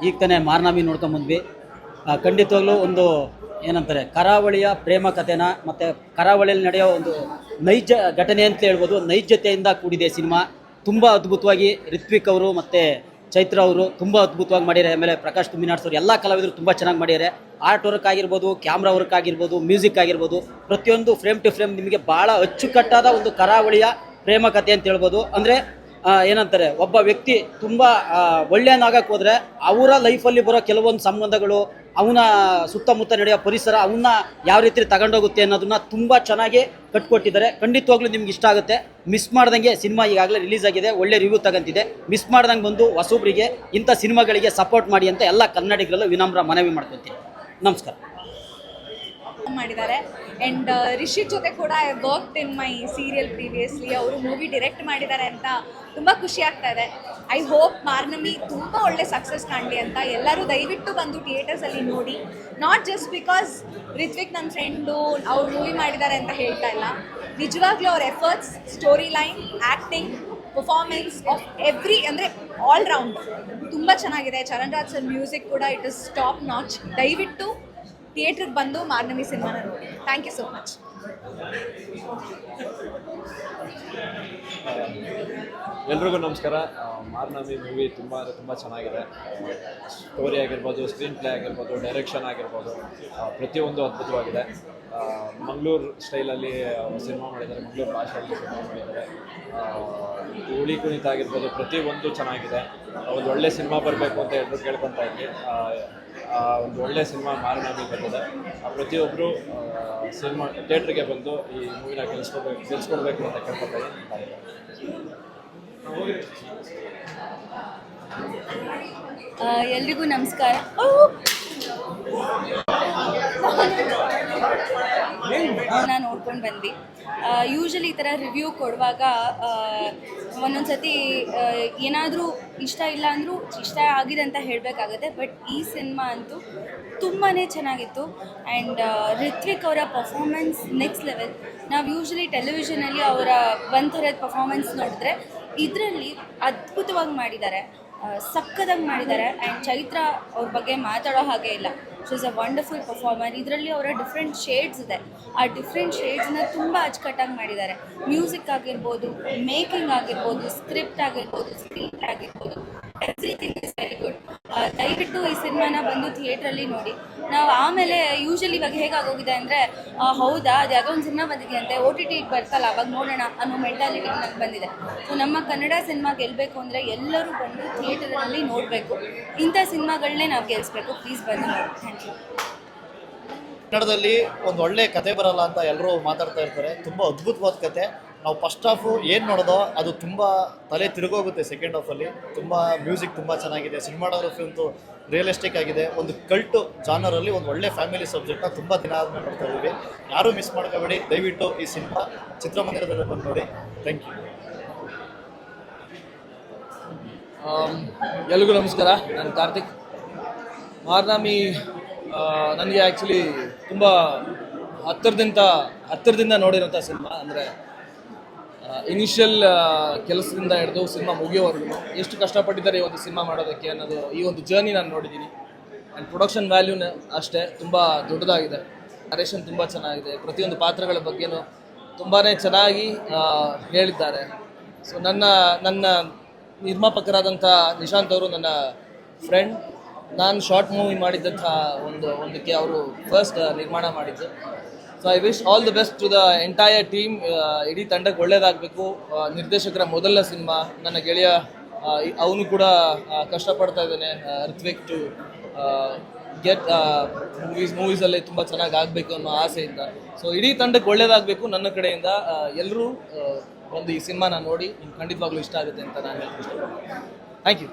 ಈಗ ತಾನೇ ಮಾರ್ನಾಮಿ ನೋಡ್ಕೊಂಬಂದ್ವಿ. ಖಂಡಿತವಾಗ್ಲೂ ಒಂದು ಏನಂತಾರೆ ಕರಾವಳಿಯ ಪ್ರೇಮ ಕಥೆನ ಮತ್ತು ಕರಾವಳಿಯಲ್ಲಿ ನಡೆಯೋ ಒಂದು ನೈಜ ಘಟನೆ ಅಂತ ಹೇಳ್ಬೋದು. ನೈಜತೆಯಿಂದ ಕೂಡಿದೆ ಸಿನಿಮಾ. ತುಂಬ ಅದ್ಭುತವಾಗಿ ರಿತ್ವಿಕ್ ಅವರು ಮತ್ತು ಚೈತ್ರ ಅವರು ತುಂಬ ಅದ್ಭುತವಾಗಿ ಮಾಡಿದ್ದಾರೆ. ಆಮೇಲೆ ಪ್ರಕಾಶ್ ತುಮ್ಮಿನಾಡ್ಸ್ ಅವರು ಎಲ್ಲ ಕಲಾವಿದರು ತುಂಬ ಚೆನ್ನಾಗಿ ಮಾಡಿದ್ದಾರೆ. ಆರ್ಟ್ ವರ್ಕ್ ಆಗಿರ್ಬೋದು, ಕ್ಯಾಮ್ರಾ ವರ್ಕ್ ಆಗಿರ್ಬೋದು, ಮ್ಯೂಸಿಕ್ ಆಗಿರ್ಬೋದು, ಪ್ರತಿಯೊಂದು ಫ್ರೇಮ್ ಟು ಫ್ರೇಮ್ ನಿಮಗೆ ಭಾಳ ಅಚ್ಚುಕಟ್ಟಾದ ಒಂದು ಕರಾವಳಿಯ ಪ್ರೇಮ ಕಥೆ ಅಂತ ಹೇಳ್ಬೋದು. ಅಂದರೆ ಏನಂತಾರೆ, ಒಬ್ಬ ವ್ಯಕ್ತಿ ತುಂಬ ಒಳ್ಳೆಯನಾಗಕ್ಕೆ ಹೋದರೆ ಅವರ ಲೈಫಲ್ಲಿ ಬರೋ ಕೆಲವೊಂದು ಸಂಬಂಧಗಳು, ಅವನ ಸುತ್ತಮುತ್ತ ನಡೆಯೋ ಪರಿಸರ ಅವನ್ನ ಯಾವ ರೀತಿ ತಗೊಂಡೋಗುತ್ತೆ ಅನ್ನೋದನ್ನ ತುಂಬ ಚೆನ್ನಾಗಿ ಕಟ್ಕೊಟ್ಟಿದ್ದಾರೆ. ಖಂಡಿತವಾಗ್ಲೂ ನಿಮ್ಗೆ ಇಷ್ಟ ಆಗುತ್ತೆ. ಮಿಸ್ ಮಾಡ್ದಂಗೆ ಸಿನಿಮಾ ಈಗಾಗಲೇ ರಿಲೀಸ್ ಆಗಿದೆ, ಒಳ್ಳೆ ರಿವ್ಯೂ ತಗೊಂತಿದೆ. ಮಿಸ್ ಮಾಡ್ದಂಗೆ ಬಂದು ಹೊಸೊಬ್ರಿಗೆ ಇಂಥ ಸಿನಿಮಾಗಳಿಗೆ ಸಪೋರ್ಟ್ ಮಾಡಿ ಅಂತ ಎಲ್ಲ ಕನ್ನಡಿಗರಲ್ಲೂ ವಿನಮ್ರ ಮನವಿ ಮಾಡ್ಕೊತೀನಿ. ನಮಸ್ಕಾರ. ಮಾಡಿದ್ದಾರೆ ಆ್ಯಂಡ್ ರಿಷಿತ್ ಜೊತೆ ಕೂಡ I worked in my serial previously. ಅವರು ಮೂವಿ ಡೈರೆಕ್ಟ್ ಮಾಡಿದ್ದಾರೆ ಅಂತ ತುಂಬ ಖುಷಿ ಆಗ್ತಾ ಇದೆ. ಐ ಹೋಪ್ ಮಾರ್ನಮಿ ತುಂಬ ಒಳ್ಳೆ ಸಕ್ಸಸ್ ಕಾಣಲಿ ಅಂತ. ಎಲ್ಲರೂ ದಯವಿಟ್ಟು ಬಂದು ಥಿಯೇಟರ್ಸಲ್ಲಿ ನೋಡಿ. ನಾಟ್ ಜಸ್ಟ್ ಬಿಕಾಸ್ ರಿತ್ವಿಕ್ ನನ್ನ ಫ್ರೆಂಡು ಅವ್ರು ಮೂವಿ ಮಾಡಿದ್ದಾರೆ ಅಂತ ಹೇಳ್ತಾ ಇಲ್ಲ. ನಿಜವಾಗ್ಲೂ ಅವ್ರ efforts, story line, acting, performance of every ಅಂದರೆ ಆಲ್ ರೌಂಡ್ ತುಂಬ ಚೆನ್ನಾಗಿದೆ. ಚರಣ್ ರಾಜ್ ಸರ್ ಮ್ಯೂಸಿಕ್ ಕೂಡ ಇಟ್ ಇಸ್ ಟಾಪ್ ನಾಚ್. ದಯವಿಟ್ಟು ಥಿಯೇಟ್ರಿಗೆ ಬಂದು ಮಾರ್ನಮಿ ಸಿನಿಮಾನ ನೋಡಿ. Thank you so much. ಎಲ್ರಿಗೂ ನಮಸ್ಕಾರ. ಮಾರ್ನಮಿ ಮೂವಿ ತುಂಬ ಚೆನ್ನಾಗಿದೆ. ಸ್ಟೋರಿ ಆಗಿರ್ಬೋದು, ಸ್ಕ್ರೀನ್ ಪ್ಲೇ ಆಗಿರ್ಬೋದು, ಡೈರೆಕ್ಷನ್ ಆಗಿರ್ಬೋದು, ಪ್ರತಿಯೊಂದು ಅದ್ಭುತವಾಗಿದೆ. ಮಂಗಳೂರು ಸ್ಟೈಲಲ್ಲಿ ಸಿನಿಮಾ ಮಾಡಿದ್ದಾರೆ, ಮಂಗಳೂರು ಭಾಷೆಯಲ್ಲಿ ಸಿನಿಮಾ ಮಾಡಿದ್ದಾರೆ. ಹುಳಿ ಕುಣಿತ ಆಗಿರ್ಬೋದು, ಪ್ರತಿಯೊಂದು ಚೆನ್ನಾಗಿದೆ. ಒಂದು ಒಳ್ಳೆ ಸಿನಿಮಾ ಬರಬೇಕು ಅಂತ ಎಲ್ಲರೂ ಕೇಳ್ಕೊತಾ ಇದ್ವಿ. ಒಂದು ಒಳ್ಳೆ ಸಿನಿಮಾ ಮಾರ್ನಮಿ ಬಂದಿದೆ. ಪ್ರತಿಯೊಬ್ಬರು ಸಿನಿಮಾ ಥಿಯೇಟ್ರಿಗೆ ಬಂದು ಈ ಮೂವಿನ ಗೆಲ್ಸ್ಕೊಡ್ಬೇಕು ಅಂತ ಕೇಳ್ಕೊತಾ ಇದ್ದೀನಿ. ಎಲ್ರಿಗೂ ನಮಸ್ಕಾರ. ನಾನು ನೋಡ್ಕೊಂಡು ಬಂದು ಯೂಶಲಿ ಈ ಥರ ರಿವ್ಯೂ ಕೊಡುವಾಗ ಒಂದೊಂದು ಸತಿ ಏನಾದರೂ ಇಷ್ಟ ಇಲ್ಲ ಅಂದರೂ ಇಷ್ಟ ಆಗಿದೆ ಅಂತ ಹೇಳಬೇಕಾಗುತ್ತೆ. ಬಟ್ ಈ ಸಿನಿಮಾ ಅಂತೂ ತುಂಬಾ ಚೆನ್ನಾಗಿತ್ತು. ಆ್ಯಂಡ್ ರಿತ್ವಿಕ್ ಅವರ ಪರ್ಫಾರ್ಮೆನ್ಸ್ ನೆಕ್ಸ್ಟ್ ಲೆವೆಲ್. ನಾವು ಯೂಶಲಿ ಟೆಲಿವಿಷನಲ್ಲಿ ಅವರ ಒಂಥರದ ಪರ್ಫಾರ್ಮೆನ್ಸ್ ನೋಡಿದ್ರೆ ಇದರಲ್ಲಿ ಅದ್ಭುತವಾಗಿ ಮಾಡಿದ್ದಾರೆ, ಸಕ್ಕದಾಗಿ ಮಾಡಿದ್ದಾರೆ. ಆ್ಯಂಡ್ ಚೈತ್ರ ಅವ್ರ ಬಗ್ಗೆ ಮಾತಾಡೋ ಹಾಗೆ ಇಲ್ಲ. She is a wonderful performer. ಇದರಲ್ಲಿ ಅವರ ಡಿಫ್ರೆಂಟ್ ಶೇಡ್ಸ್ ಇದೆ. ಆ ಡಿಫ್ರೆಂಟ್ ಶೇಡ್ಸ್ನ ತುಂಬ ಅಚ್ಚುಕಟ್ಟಾಗಿ ಮಾಡಿದ್ದಾರೆ. ಮ್ಯೂಸಿಕ್ ಆಗಿರ್ಬೋದು, ಮೇಕಿಂಗ್ ಆಗಿರ್ಬೋದು, ಸ್ಕ್ರಿಪ್ಟ್ ಆಗಿರ್ಬೋದು, ಸ್ಕ್ರೀನ್ ಆಗಿರ್ಬೋದು, ಎವ್ರಿಥಿಂಗ್ ಇಸ್ ವೆರಿ ಗುಡ್. ದಯವಿಟ್ಟು ಈ ಸಿನಿಮಾನ ಬಂದು ಥಿಯೇಟ್ರಲ್ಲಿ ನೋಡಿ. ನಾವು ಆಮೇಲೆ ಯೂಶಲಿ ಇವಾಗ ಹೇಗಾಗೋಗಿದೆ ಅಂದರೆ, ಹೌದಾ ಅದು ಯಾವುದೋ ಒಂದು ಸಿನಿಮಾ ಬಂದಿದೆಯಂತೆ, OTT ಬರ್ತಲ್ಲ ಅವಾಗ ನೋಡೋಣ ಅನ್ನೋ ಮೆಂಟಾಲಿಟಿ ನನಗೆ ಬಂದಿದೆ. ಸೊ ನಮ್ಮ ಕನ್ನಡ ಸಿನಿಮಾ ಗೆಲ್ಲಬೇಕು ಅಂದರೆ ಎಲ್ಲರೂ ಬಂದು ಥಿಯೇಟರಲ್ಲಿ ನೋಡಬೇಕು. ಇಂಥ ಸಿನಿಮಾಗಳನ್ನೇ ನಾವು ಗೆಲ್ಲಿಸ್ಬೇಕು. ಪ್ಲೀಸ್ ಬಂದು ನೋಡಿ. Thank you. ಕನ್ನಡದಲ್ಲಿ ಒಂದು ಒಳ್ಳೆ ಕತೆ ಬರಲ್ಲ ಅಂತ ಎಲ್ಲರೂ ಮಾತಾಡ್ತಾ ಇರ್ತಾರೆ. ತುಂಬ ಅದ್ಭುತವಾದ ಕತೆ. ನಾವು ಫಸ್ಟ್ ಹಾಫು ಏನು ನೋಡೋದೋ ಅದು ತುಂಬ ತಲೆ ತಿರುಗೋಗುತ್ತೆ. ಸೆಕೆಂಡ್ ಹಾಫಲ್ಲಿ ತುಂಬ ಮ್ಯೂಸಿಕ್ ತುಂಬ ಚೆನ್ನಾಗಿದೆ. ಸಿನಿಮಾಟೋಗ್ರಫಿ ಅಂತೂ ರಿಯಲಿಸ್ಟಿಕ್ ಆಗಿದೆ. ಒಂದು ಕಲ್ಟು ಜಾನರಲ್ಲಿ ಒಂದು ಒಳ್ಳೆ ಫ್ಯಾಮಿಲಿ ಸಬ್ಜೆಕ್ಟ್ನ ತುಂಬ ದಿನ ಆದಮೇಲೆ ನೋಡ್ತಾ ಇದ್ದೀವಿ. ಯಾರೂ ಮಿಸ್ ಮಾಡ್ಕೋಬೇಡಿ. ದಯವಿಟ್ಟು ಈ ಸಿನಿಮಾ ಚಿತ್ರಮಂದಿರದಲ್ಲಿ ಬಂದು ನೋಡಿ. Thank you. ಎಲ್ರಿಗೂ ನಮಸ್ಕಾರ. ನಾನು ಕಾರ್ತಿಕ್. ಮಾರ್ನಮಿ ನನಗೆ ಆ್ಯಕ್ಚುಲಿ ತುಂಬ ಹತ್ತಿರದಿಂದ ನೋಡಿರೋಂಥ ಸಿನಿಮಾ. ಅಂದರೆ ಇನಿಷಿಯಲ್ ಕೆಲಸದಿಂದ ಹಿಡಿದು ಸಿನಿಮಾ ಮುಗಿಯೋವರೆಗೂ ಎಷ್ಟು ಕಷ್ಟಪಟ್ಟಿದ್ದಾರೆ ಈ ಒಂದು ಸಿನಿಮಾ ಮಾಡೋದಕ್ಕೆ ಅನ್ನೋದು, ಈ ಒಂದು ಜರ್ನಿ ನಾನು ನೋಡಿದ್ದೀನಿ. ಆ್ಯಂಡ್ ಪ್ರೊಡಕ್ಷನ್ ವ್ಯಾಲ್ಯೂನ ಅಷ್ಟೇ ತುಂಬ ದೊಡ್ಡದಾಗಿದೆ. ನರೇಷನ್ ತುಂಬ ಚೆನ್ನಾಗಿದೆ. ಪ್ರತಿಯೊಂದು ಪಾತ್ರಗಳ ಬಗ್ಗೆನೂ ತುಂಬಾ ಚೆನ್ನಾಗಿ ಹೇಳಿದ್ದಾರೆ. ಸೊ ನನ್ನ ನಿರ್ಮಾಪಕರಾದಂಥ ನಿಶಾಂತ್ ಅವರು ನನ್ನ ಫ್ರೆಂಡ್. ನಾನು ಶಾರ್ಟ್ ಮೂವಿ ಮಾಡಿದ್ದಂಥ ಒಂದಕ್ಕೆ ಅವರು ಫಸ್ಟ್ ನಿರ್ಮಾಣ ಮಾಡಿದ್ದು. So I wish all the best to the entire team. ಇಡೀ ತಂಡಕ್ಕೆ ಒಳ್ಳೆಯದಾಗಬೇಕು. ನಿರ್ದೇಶಕರ ಮೊದಲ ಸಿನಿಮಾ. ನನ್ನ ಗೆಳೆಯ ಅವನು ಕೂಡ ಕಷ್ಟಪಡ್ತಾ ಇದ್ದಾನೆ, ರಿತ್ವಿಕ್, ಟು ಗೆಟ್ ಮೂವೀಸಲ್ಲಿ ತುಂಬ ಚೆನ್ನಾಗಿ ಆಗಬೇಕು ಅನ್ನೋ ಆಸೆಯಿಂದ. ಸೊ ಇಡೀ ತಂಡಕ್ಕೆ ಒಳ್ಳೆಯದಾಗಬೇಕು ನನ್ನ ಕಡೆಯಿಂದ. ಎಲ್ಲರೂ ಒಂದು ಈ ಸಿನಿಮಾನ ನೋಡಿ ಖಂಡಿತವಾಗ್ಲೂ ಇಷ್ಟ ಆಗುತ್ತೆ ಅಂತ ನಾನು ಹೇಳ್ತೀನಿ. Thank you.